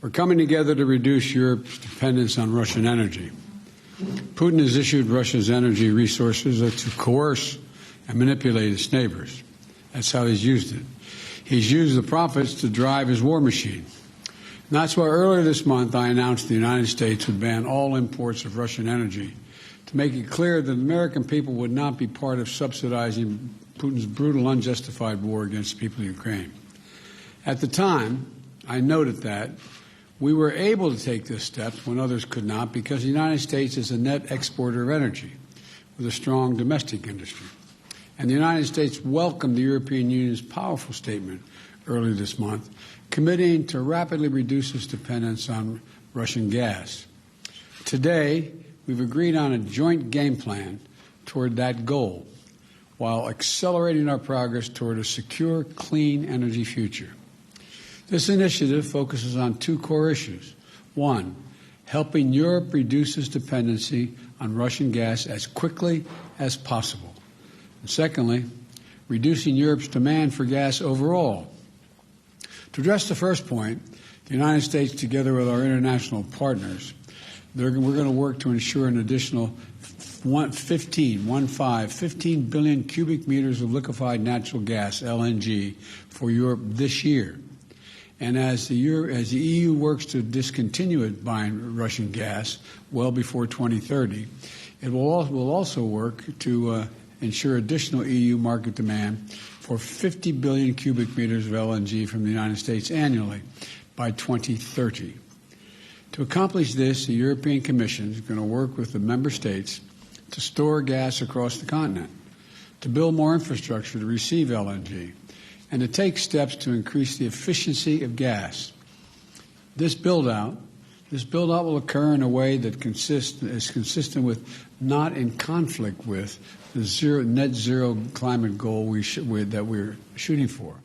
We're coming together to reduce Europe's dependence on Russian energy. Putin has issued Russia's energy resources to coerce and manipulate its neighbors. That's how he's used it. He's used the profits to drive his war machine. And that's why earlier this month I announced the United States would ban all imports of Russian energy to make it clear that American people would not be part of subsidizing Putin's brutal, unjustified war against the people of Ukraine. At the time, I noted that we were able to take this step when others could not because the United States is a net exporter of energy with a strong domestic industry. And the United States welcomed the European Union's powerful statement earlier this month, committing to rapidly reduce its dependence on Russian gas. Today, we've agreed on a joint game plan toward that goal, while accelerating our progress toward a secure, clean energy future. This initiative focuses on two core issues. One, helping Europe reduce its dependency on Russian gas as quickly as possible. And secondly, reducing Europe's demand for gas overall. To address the first point, the United States, together with our international partners, we're going to work to ensure an additional 15 billion cubic meters of liquefied natural gas, LNG, for Europe this year. And as the EU works to discontinue it buying Russian gas well before 2030, it will also work to ensure additional EU market demand for 50 billion cubic meters of LNG from the United States annually by 2030. To accomplish this, the European Commission is going to work with the member states to store gas across the continent, to build more infrastructure to receive LNG, and to take steps to increase the efficiency of gas. This build-out will occur in a way that is consistent with, not in conflict with, the net zero climate goal that we're shooting for.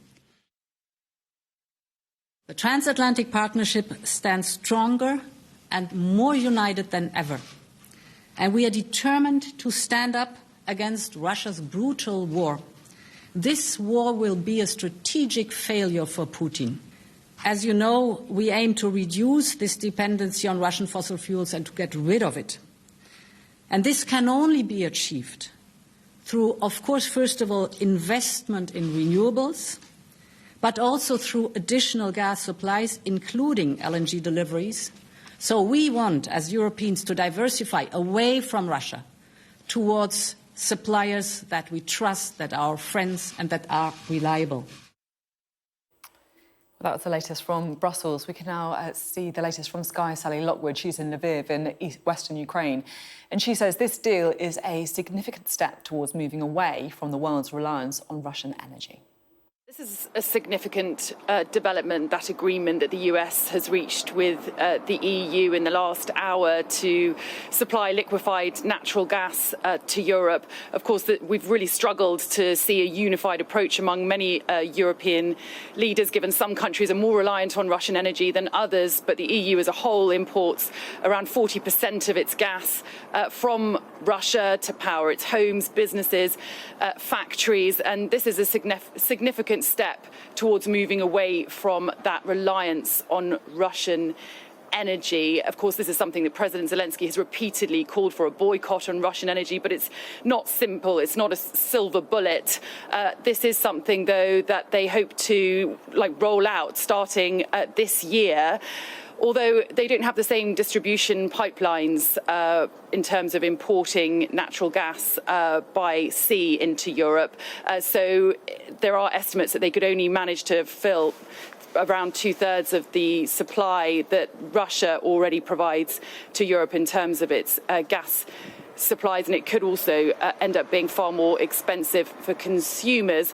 The transatlantic partnership stands stronger and more united than ever. And we are determined to stand up against Russia's brutal war. This war will be a strategic failure for Putin. As you know, we aim to reduce this dependency on Russian fossil fuels and to get rid of it. And this can only be achieved through, of course, first of all, investment in renewables, but also through additional gas supplies, including LNG deliveries. So we want, as Europeans, to diversify away from Russia towards suppliers that we trust, that are friends, and that are reliable. That was the latest from Brussels. We can now see the latest from Sky. Sally Lockwood, she's in Lviv in western Ukraine. And she says this deal is a significant step towards moving away from the world's reliance on Russian energy. This is a significant development, that agreement that the US has reached with the EU in the last hour to supply liquefied natural gas to Europe. Of course, we've really struggled to see a unified approach among many European leaders, given some countries are more reliant on Russian energy than others. But the EU as a whole imports around 40% of its gas from Russia to power its homes, businesses, factories. And this is a significant step towards moving away from that reliance on Russian energy. Of course, this is something that President Zelensky has repeatedly called for, a boycott on Russian energy, but it's not simple. It's not a silver bullet. This is something, though, that they hope to roll out starting this year. Although they don't have the same distribution pipelines in terms of importing natural gas by sea into Europe. So there are estimates that they could only manage to fill around 2/3 of the supply that Russia already provides to Europe in terms of its gas supplies, and it could also end up being far more expensive for consumers.